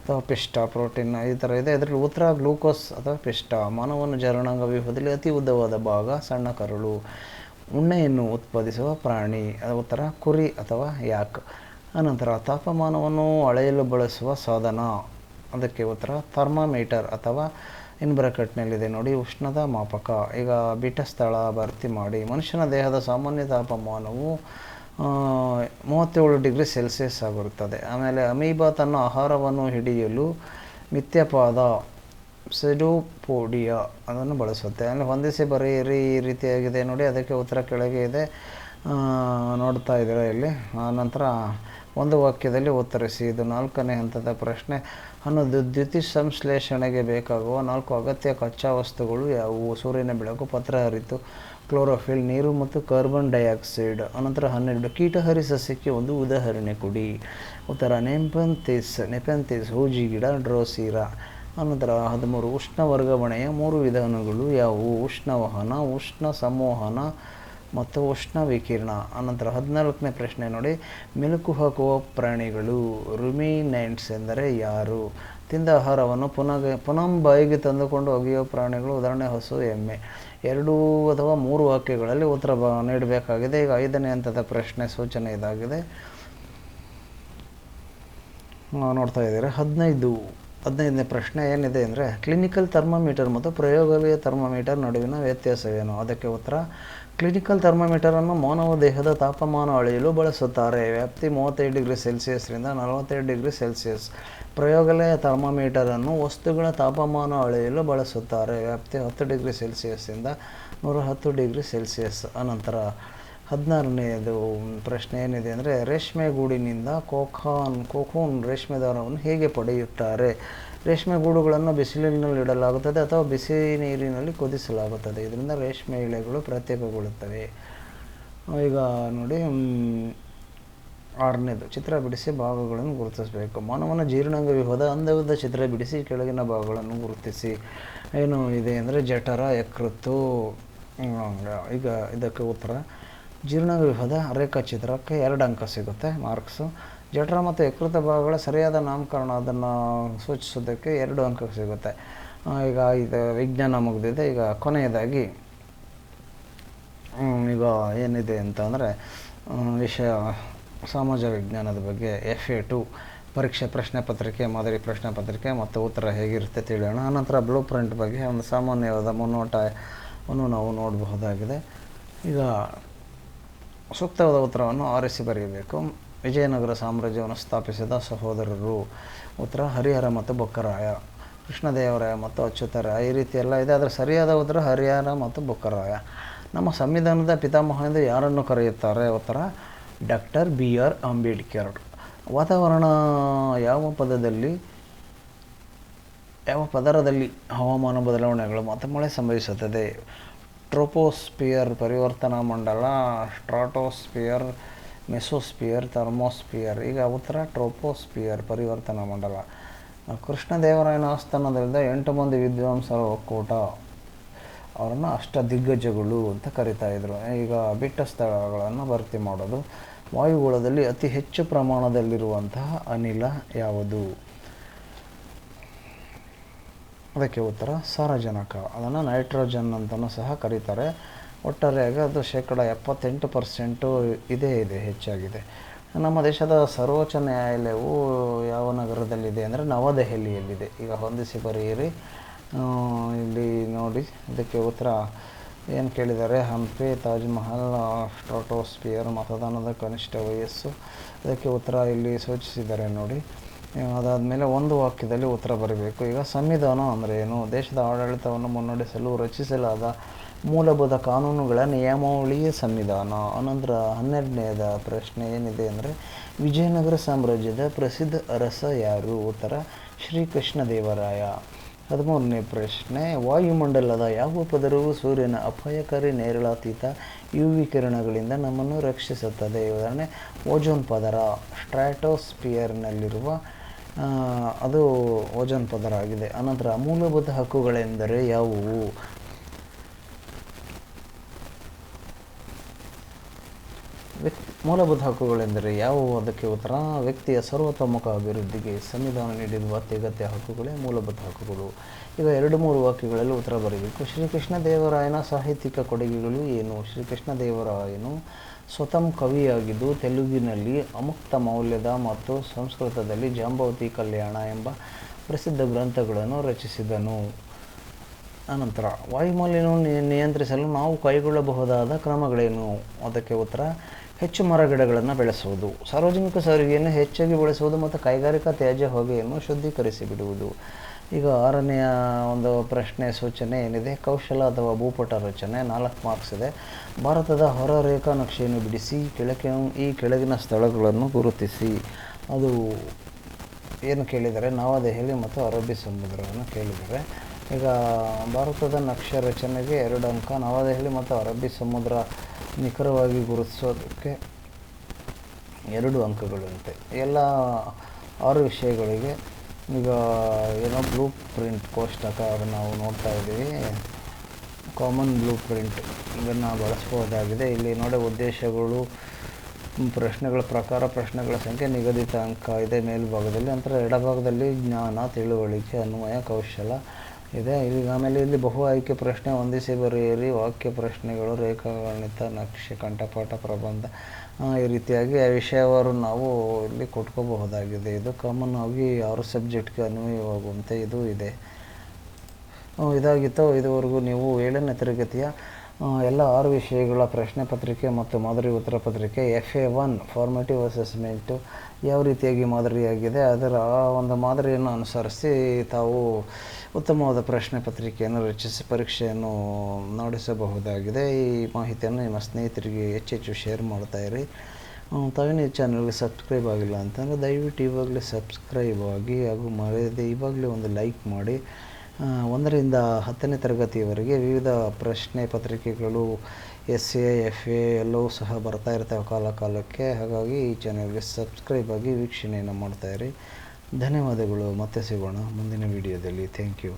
ಅಥವಾ ಪಿಷ್ಟ, ಪ್ರೋಟೀನ್ ಈ ಥರ ಇದೆ. ಇದರಲ್ಲಿ ಉತ್ತರ ಗ್ಲೂಕೋಸ್ ಅಥವಾ ಪಿಷ್ಟ. ಮಾನವನ ಜರಣಾಂಗ ವ್ಯೂಹದಲ್ಲಿ ಅತಿ ಉದ್ದವಾದ ಭಾಗ ಸಣ್ಣ ಕರುಳು. ಉಣ್ಣೆಯನ್ನು ಉತ್ಪಾದಿಸುವ ಪ್ರಾಣಿ, ಉತ್ತರ ಕುರಿ ಅಥವಾ ಯಾಕ್. ಅನಂತರ ತಾಪಮಾನವನ್ನು ಅಳೆಯಲು ಬಳಸುವ ಸಾಧನ, ಅದಕ್ಕೆ ಉತ್ತರ ಥರ್ಮಾಮೀಟರ್ ಅಥವಾ ಇನ್ ಬ್ರಾಕೆಟ್ನಲ್ಲಿದೆ ನೋಡಿ ಉಷ್ಣತಾ ಮಾಪಕ. ಈಗ ಬಿಟ್ಟ ಸ್ಥಳ ಭರ್ತಿ ಮಾಡಿ. ಮನುಷ್ಯನ ದೇಹದ ಸಾಮಾನ್ಯ ತಾಪಮಾನವು 37 ಡಿಗ್ರಿ ಸೆಲ್ಸಿಯಸ್ ಆಗಿರುತ್ತದೆ. ಆಮೇಲೆ ಅಮೀಬಾ ತನ್ನ ಆಹಾರವನ್ನು ಹಿಡಿಯಲು ಮಿಥ್ಯಪಾದ ಸೆಡೋಪೋಡಿಯಾ ಅದನ್ನು ಬಳಸುತ್ತೆ. ಆಮೇಲೆ ಹೊಂದಿಸಿ ಬರೆಯಿರಿ ಈ ರೀತಿಯಾಗಿದೆ ನೋಡಿ, ಅದಕ್ಕೆ ಉತ್ತರ ಕೆಳಗೆ ಇದೆ ನೋಡ್ತಾ ಇದ್ದೀರಾ ಇಲ್ಲಿ. ಆನಂತರ ಒಂದು ವಾಕ್ಯದಲ್ಲಿ ಉತ್ತರಿಸಿ. ಇದು 4ನೇ ಹಂತದ ಪ್ರಶ್ನೆ. ದ್ಯುತಿಸಂಶ್ಲೇಷಣೆಗೆ ಬೇಕಾಗುವ 4 ಅಗತ್ಯ ಕಚ್ಚಾ ವಸ್ತುಗಳು ಯಾವುವು? ಸೂರ್ಯನ ಬೆಳಕು, ಪತ್ರ ಹರಿತು, ಕ್ಲೋರೋಫಿಲ್, ನೀರು ಮತ್ತು ಕಾರ್ಬನ್ ಡೈಆಕ್ಸೈಡ್. ಅನಂತರ 12 ಕೀಟಹರಿ ಸಸ್ಯಕ್ಕೆ ಒಂದು ಉದಾಹರಣೆ ಕೊಡಿ. ಉತ್ತರ ನೆಪೆಂಥಿಸ್ ಹೂಜಿ ಗಿಡ, ಡ್ರೋಸೀರಾ. ಅನಂತರ 13 ಉಷ್ಣ ವರ್ಗಾವಣೆಯ 3 ವಿಧಾನಗಳು ಯಾವುವು? ಉಷ್ಣವಹನ, ಉಷ್ಣ ಸಂವಹನ ಮತ್ತು ಉಷ್ಣ ವಿಕಿರಣ. ಅನಂತರ 14ನೇ ಪ್ರಶ್ನೆ ನೋಡಿ, ಮೆಲುಕು ಹಾಕುವ ಪ್ರಾಣಿಗಳು ರುಮಿನೆಂಟ್ಸ್ ಎಂದರೆ ಯಾರು? ತಿಂದ ಆಹಾರವನ್ನು ಪುನಃ ಬಾಯಿಗೆ ತಂದುಕೊಂಡು ಒಗೆಯುವ ಪ್ರಾಣಿಗಳು, ಉದಾಹರಣೆ ಹಸು, ಎಮ್ಮೆ. 2 ಅಥವಾ 3 ವಾಕ್ಯಗಳಲ್ಲಿ ಉತ್ತರ ನೀಡಬೇಕಾಗಿದೆ. ಈಗ 5ನೇ ಹಂತದ ಪ್ರಶ್ನೆ ಸೂಚನೆ ಇದಾಗಿದೆ, ನೋಡ್ತಾ ಇದ್ದೀರಾ. 15ನೇ ಪ್ರಶ್ನೆ ಏನಿದೆ ಅಂದರೆ, ಕ್ಲಿನಿಕಲ್ ಥರ್ಮಾಮೀಟರ್ ಮತ್ತು ಪ್ರಯೋಗಾಲಯ ಥರ್ಮಾಮೀಟರ್ ನಡುವಿನ ವ್ಯತ್ಯಾಸವೇನು? ಅದಕ್ಕೆ ಉತ್ತರ ಕ್ಲಿನಿಕಲ್ ಥರ್ಮಾಮೀಟರನ್ನು ಮಾನವ ದೇಹದ ತಾಪಮಾನ ಅಳೆಯಲು ಬಳಸುತ್ತಾರೆ. ವ್ಯಾಪ್ತಿ 35 ಡಿಗ್ರಿ ಸೆಲ್ಸಿಯಸ್ರಿಂದ 45 ಡಿಗ್ರಿ ಸೆಲ್ಸಿಯಸ್. ಪ್ರಯೋಗಾಲಯ ಥರ್ಮಾಮೀಟರನ್ನು ವಸ್ತುಗಳ ತಾಪಮಾನ ಅಳೆಯಲು ಬಳಸುತ್ತಾರೆ. ವ್ಯಾಪ್ತಿ 10 ಡಿಗ್ರಿ ಸೆಲ್ಸಿಯಸ್ಸಿಂದ 110 ಡಿಗ್ರಿ ಸೆಲ್ಸಿಯಸ್. ಅನಂತರ 16ನೇದು ಪ್ರಶ್ನೆ ಏನಿದೆ ಅಂದರೆ, ರೇಷ್ಮೆ ಗೂಡಿನಿಂದ ಕೋಕೂನ್ ರೇಷ್ಮೆ ದಾರವನ್ನು ಹೇಗೆ ಪಡೆಯುತ್ತಾರೆ? ರೇಷ್ಮೆ ಗೂಡುಗಳನ್ನು ಬಿಸಿಲಿನಲ್ಲಿ ಇಡಲಾಗುತ್ತದೆ ಅಥವಾ ಬಿಸಿ ನೀರಿನಲ್ಲಿ ಕುದಿಸಲಾಗುತ್ತದೆ. ಇದರಿಂದ ರೇಷ್ಮೆ ಇಳೆಗಳು ಪ್ರತ್ಯೇಕಗೊಳ್ಳುತ್ತವೆ. ಈಗ ನೋಡಿ 6ನೇದು ಚಿತ್ರ ಬಿಡಿಸಿ ಭಾಗಗಳನ್ನು ಗುರುತಿಸಬೇಕು. ಮಾನವನ ಜೀರ್ಣಾಂಗ ವ್ಯೂಹದ ಅಂದವಾದ ಚಿತ್ರ ಬಿಡಿಸಿ ಕೆಳಗಿನ ಭಾಗಗಳನ್ನು ಗುರುತಿಸಿ. ಏನು ಇದೆ ಅಂದರೆ ಜಠರ, ಯಕೃತ್ತು. ಈಗ ಇದಕ್ಕೆ ಉತ್ತರ ಜೀರ್ಣಾಂಗ ವ್ಯೂಹದ ರೇಖಾಚಿತ್ರಕ್ಕೆ 2 ಅಂಕ ಸಿಗುತ್ತೆ ಮಾರ್ಕ್ಸು. ಜಠರ ಮತ್ತು ಯಕೃತ ಭಾಗಗಳ ಸರಿಯಾದ ನಾಮಕರಣ ಅದನ್ನು ಸೂಚಿಸೋದಕ್ಕೆ 2 ಅಂಕ ಸಿಗುತ್ತೆ. ಈಗ ಇದು ವಿಜ್ಞಾನ ಮುಗಿದಿದೆ. ಈಗ ಕೊನೆಯದಾಗಿ ಈಗ ಏನಿದೆ ಅಂತಂದರೆ ವಿಷಯ ಸಮಾಜ ವಿಜ್ಞಾನದ ಬಗ್ಗೆ FA2 ಪರೀಕ್ಷೆ ಪ್ರಶ್ನೆ ಪತ್ರಿಕೆ, ಮಾದರಿ ಪ್ರಶ್ನೆ ಪತ್ರಿಕೆ ಮತ್ತು ಉತ್ತರ ಹೇಗಿರುತ್ತೆ ತಿಳಿಯೋಣ. ಆನಂತರ ಬ್ಲೂ ಪ್ರಿಂಟ್ ಬಗ್ಗೆ ಒಂದು ಸಾಮಾನ್ಯವಾದ ಮುನ್ನೋಟವನ್ನು ನಾವು ನೋಡಬಹುದಾಗಿದೆ. ಈಗ ಸೂಕ್ತವಾದ ಉತ್ತರವನ್ನು ಆರಿಸಿ ಬರೆಯಬೇಕು. ವಿಜಯನಗರ ಸಾಮ್ರಾಜ್ಯವನ್ನು ಸ್ಥಾಪಿಸಿದ ಸಹೋದರರು. ಉತ್ತರ ಹರಿಹರ ಮತ್ತು ಬುಕ್ಕರಾಯ. ಕೃಷ್ಣದೇವರಾಯ ಮತ್ತು ಅಚ್ಯುತರಾಯ. ಈ ರೀತಿ ಎಲ್ಲ ಇದೆ. ಅದರ ಸರಿಯಾದ ಉತ್ತರ ಹರಿಹರ ಮತ್ತು ಬುಕ್ಕರಾಯ. ನಮ್ಮ ಸಂವಿಧಾನದ ಪಿತಾಮಹ ಎಂದು ಯಾರನ್ನು ಕರೆಯುತ್ತಾರೆ? ಉತ್ತರ ಡಾಕ್ಟರ್ BR ಅಂಬೇಡ್ಕರ್. ವಾತಾವರಣ ಯಾವ ಪದರದಲ್ಲಿ ಹವಾಮಾನ ಬದಲಾವಣೆಗಳು ಮತ್ತು ಮಳೆ ಸಂಭವಿಸುತ್ತದೆ? ಟ್ರೋಪೋಸ್ಪಿಯರ್ ಪರಿವರ್ತನಾ ಮಂಡಲ, ಸ್ಟ್ರಾಟೋಸ್ಪಿಯರ್, ಮೆಸೋಸ್ಪಿಯರ್, ಥರ್ಮೋಸ್ಪಿಯರ್. ಈಗ ಉತ್ತರ ಟ್ರೋಪೋಸ್ಪಿಯರ್ ಪರಿವರ್ತನಾ ಮಂಡಲ. ಕೃಷ್ಣದೇವರಾಯನ ಆಸ್ಥಾನದಲ್ಲಿದ್ದ 8 ಮಂದಿ ವಿದ್ವಾಂಸರ ಒಕ್ಕೂಟ, ಅವರನ್ನು ಅಷ್ಟದಿಗ್ಗಜಗಳು ಅಂತ ಕರಿತಾ ಇದ್ರು. ಈಗ ಬಿಟ್ಟ ಸ್ಥಳಗಳನ್ನು ಭರ್ತಿ ಮಾಡೋದು. ವಾಯುಗೋಳದಲ್ಲಿ ಅತಿ ಹೆಚ್ಚು ಪ್ರಮಾಣದಲ್ಲಿರುವಂತಹ ಅನಿಲ ಯಾವುದು? ಅದಕ್ಕೆ ಉತ್ತರ ಸಾರಜನಕ. ಅದನ್ನು ನೈಟ್ರೋಜನ್ ಅಂತಲೂ ಸಹ ಕರೀತಾರೆ. ಒಟ್ಟಾರೆಯಾಗಿ ಅದು 78% ಇದೆ ಹೆಚ್ಚಾಗಿದೆ. ನಮ್ಮ ದೇಶದ ಸರ್ವೋಚ್ಚ ನ್ಯಾಯಾಲಯವು ಯಾವ ನಗರದಲ್ಲಿದೆ ಅಂದರೆ ನವದೆಹಲಿಯಲ್ಲಿದೆ. ಈಗ ಹೊಂದಿಸಿ ಬರೆಯಿರಿ. ಇಲ್ಲಿ ನೋಡಿ, ಇದಕ್ಕೆ ಉತ್ತರ ಏನು ಕೇಳಿದ್ದಾರೆ: ಹಂಪಿ, ತಾಜ್ ಮಹಲ್, ಸ್ಟ್ರಾಟೋಸ್ಫಿಯರ್, ಮತದಾನದ ಕನಿಷ್ಠ ವಯಸ್ಸು. ಇದಕ್ಕೆ ಉತ್ತರ ಇಲ್ಲಿ ಸೂಚಿಸಿದ್ದಾರೆ ನೋಡಿ. ಅದಾದಮೇಲೆ ಒಂದು ವಾಕ್ಯದಲ್ಲಿ ಉತ್ತರ ಬರಬೇಕು. ಈಗ ಸಂವಿಧಾನ ಅಂದರೆ ಏನು? ದೇಶದ ಆಡಳಿತವನ್ನು ಮುನ್ನಡೆಸಲು ರಚಿಸಲಾದ ಮೂಲಭೂತ ಕಾನೂನುಗಳ ನಿಯಮಾವಳಿಯೇ ಸಂವಿಧಾನ. ಅನಂತರ 12ನೇದ ಪ್ರಶ್ನೆ ಏನಿದೆ ಅಂದರೆ, ವಿಜಯನಗರ ಸಾಮ್ರಾಜ್ಯದ ಪ್ರಸಿದ್ಧ ಅರಸ ಯಾರು? ಉತ್ತರ ಶ್ರೀಕೃಷ್ಣದೇವರಾಯ. 13ನೇ ಪ್ರಶ್ನೆ, ವಾಯುಮಂಡಲದ ಯಾವ ಪದರವು ಸೂರ್ಯನ ಅಪಾಯಕಾರಿ ನೇರಳಾತೀತ UV ಕಿರಣಗಳಿಂದ ನಮ್ಮನ್ನು ರಕ್ಷಿಸುತ್ತದೆ? ಉದಾಹರಣೆ ಓಜೋನ್ ಪದರ. ಸ್ಟ್ರಾಟೋಸ್ಫಿಯರ್ನಲ್ಲಿರುವ ಅದು ಓಜೋನ್ ಪದರ ಆಗಿದೆ. ಅನಂತರ ಮೂಲಭೂತ ಹಕ್ಕುಗಳೆಂದರೆ ಯಾವುವು? ಮೂಲಭೂತ ಹಕ್ಕುಗಳೆಂದರೆ ಯಾವುವು? ಅದಕ್ಕೆ ಉತ್ತರ ವ್ಯಕ್ತಿಯ ಸರ್ವತೋಮುಖ ಅಭಿವೃದ್ಧಿಗೆ ಸಂವಿಧಾನ ನೀಡಿರುವ ಅತ್ಯಗತ್ಯ ಹಕ್ಕುಗಳೇ ಮೂಲಭೂತ ಹಕ್ಕುಗಳು. ಈಗ 2-3 ವಾಕ್ಯಗಳಲ್ಲಿ ಉತ್ತರ ಬರೀಬೇಕು. ಶ್ರೀಕೃಷ್ಣದೇವರಾಯನ ಸಾಹಿತ್ಯಿಕ ಕೊಡುಗೆಗಳು ಏನು? ಶ್ರೀಕೃಷ್ಣದೇವರಾಯನು ಸ್ವತಃ ಕವಿಯಾಗಿದ್ದು ತೆಲುಗಿನಲ್ಲಿ ಅಮುಕ್ತ ಮೌಲ್ಯದ ಮತ್ತು ಸಂಸ್ಕೃತದಲ್ಲಿ ಜಾಂಬವತಿ ಕಲ್ಯಾಣ ಎಂಬ ಪ್ರಸಿದ್ಧ ಗ್ರಂಥಗಳನ್ನು ರಚಿಸಿದನು. ಅನಂತರ ವಾಯುಮಾಲಿನ್ಯವನ್ನು ನಿಯಂತ್ರಿಸಲು ನಾವು ಕೈಗೊಳ್ಳಬಹುದಾದ ಕ್ರಮಗಳೇನು? ಅದಕ್ಕೆ ಉತ್ತರ ಹೆಚ್ಚು ಮರಗಿಡಗಳನ್ನು ಬೆಳೆಸುವುದು, ಸಾರ್ವಜನಿಕ ಸಾರಿಗೆಯನ್ನು ಹೆಚ್ಚಾಗಿ ಬಳಸುವುದು ಮತ್ತು ಕೈಗಾರಿಕಾ ತ್ಯಾಜ್ಯ ಹೊಗೆಯನ್ನು ಶುದ್ಧೀಕರಿಸಿ ಬಿಡುವುದು. ಈಗ 6ನೆಯ ಒಂದು ಪ್ರಶ್ನೆ ಸೂಚನೆ ಏನಿದೆ? ಕೌಶಲ ಅಥವಾ ಭೂಪಟ ರಚನೆ. 4 ಮಾರ್ಕ್ಸ್ ಇದೆ. ಭಾರತದ ಹೊರ ರೇಖಾ ನಕ್ಷೆಯನ್ನು ಬಿಡಿಸಿ ಈ ಕೆಳಗಿನ ಸ್ಥಳಗಳನ್ನು ಗುರುತಿಸಿ. ಅದು ಏನು ಕೇಳಿದರೆ ನವದೆಹಲಿ ಮತ್ತು ಅರಬ್ಬಿ ಸಮುದ್ರವನ್ನು ಕೇಳಿದ್ದಾರೆ. ಈಗ ಭಾರತದ ನಕ್ಷೆ ರಚನೆಗೆ 2 ಅಂಕ, ನವದೆಹಲಿ ಮತ್ತು ಅರಬ್ಬಿ ಸಮುದ್ರ ನಿಖರವಾಗಿ ಗುರುತಿಸೋದಕ್ಕೆ 2 ಅಂಕಗಳಂತೆ. ಎಲ್ಲ 6 ವಿಷಯಗಳಿಗೆ ಈಗ ಏನೋ ಬ್ಲೂ ಪ್ರಿಂಟ್ ಕೋಷ್ಟಕ ಅದನ್ನು ನಾವು ನೋಡ್ತಾ ಇದ್ದೀವಿ. ಕಾಮನ್ ಬ್ಲೂ ಪ್ರಿಂಟ್ ಇದನ್ನು ಬಳಸ್ಬೋದಾಗಿದೆ. ಇಲ್ಲಿ ನೋಡಿ, ಉದ್ದೇಶಗಳು, ಪ್ರಶ್ನೆಗಳ ಪ್ರಕಾರ, ಪ್ರಶ್ನೆಗಳ ಸಂಖ್ಯೆ, ನಿಗದಿತ ಅಂಕ ಇದೆ ಮೇಲ್ಭಾಗದಲ್ಲಿ. ನಂತರ ಎಡಭಾಗದಲ್ಲಿ ಜ್ಞಾನ, ತಿಳುವಳಿಕೆ, ಅನ್ವಯ, ಕೌಶಲ ಇದೆ. ಆಮೇಲೆ ಇಲ್ಲಿ ಬಹು ಆಯ್ಕೆ ಪ್ರಶ್ನೆ, ಹೊಂದಿಸಿ ಬರೆಯಿರಿ, ವಾಕ್ಯ ಪ್ರಶ್ನೆಗಳು, ರೇಖಾಗಣಿತ, ನಕ್ಷೆ, ಕಂಠಪಾಠ, ಪ್ರಬಂಧ, ಈ ರೀತಿಯಾಗಿ ಆ ವಿಷಯವರು ನಾವು ಇಲ್ಲಿ ಕೊಟ್ಕೋಬಹುದಾಗಿದೆ. ಇದು ಕಾಮನ್ ಆಗಿ 6 ಸಬ್ಜೆಕ್ಟ್ಗೆ ಅನ್ವಯವಾಗುವಂತೆ ಇದು ಇದೆ. ಇದಾಗಿತ್ತು ಇದುವರೆಗೂ ನೀವು 7ನೇ ತರಗತಿಯ ಎಲ್ಲ 6 ವಿಷಯಗಳ ಪ್ರಶ್ನೆ ಪತ್ರಿಕೆ ಮತ್ತು ಮಾದರಿ ಉತ್ತರ ಪತ್ರಿಕೆ FA1 ಫಾರ್ಮೇಟಿವ್ ಅಸೆಸ್ಮೆಂಟು ಯಾವ ರೀತಿಯಾಗಿ ಮಾದರಿಯಾಗಿದೆ, ಅದರ ಒಂದು ಮಾದರಿಯನ್ನು ಅನುಸರಿಸಿ ತಾವು ಉತ್ತಮವಾದ ಪ್ರಶ್ನೆ ಪತ್ರಿಕೆಯನ್ನು ರಚಿಸಿ ಪರೀಕ್ಷೆಯನ್ನು ನಡೆಸಬಹುದಾಗಿದೆ. ಈ ಮಾಹಿತಿಯನ್ನು ನಿಮ್ಮ ಸ್ನೇಹಿತರಿಗೆ ಹೆಚ್ಚೆಚ್ಚು ಶೇರ್ ಮಾಡ್ತಾಯಿರಿ. ತಾವೇನು ಈ ಚಾನಲ್ಗೆ ಸಬ್ಸ್ಕ್ರೈಬ್ ಆಗಿಲ್ಲ ಅಂತಂದರೆ ದಯವಿಟ್ಟು ಇವಾಗಲೇ ಸಬ್ಸ್ಕ್ರೈಬ್ ಆಗಿ, ಹಾಗೂ ಮರೆಯದೆ ಇವಾಗಲೇ ಒಂದು ಲೈಕ್ ಮಾಡಿ. 1ರಿಂದ 10ನೇ ತರಗತಿಯವರೆಗೆ ವಿವಿಧ ಪ್ರಶ್ನೆ ಪತ್ರಿಕೆಗಳು SA FA ಎಲ್ಲವೂ ಸಹ ಬರ್ತಾ ಇರ್ತವೆ ಕಾಲಕ್ಕೆ. ಹಾಗಾಗಿ ಈ ಚಾನಲ್ಗೆ ಸಬ್ಸ್ಕ್ರೈಬ್ ಆಗಿ ವೀಕ್ಷಣೆಯನ್ನು ಮಾಡ್ತಾಯಿರಿ. ಧನ್ಯವಾದಗಳು. ಮತ್ತೆ ಸಿಗೋಣ ಮುಂದಿನ ವಿಡಿಯೋದಲ್ಲಿ. Thank you.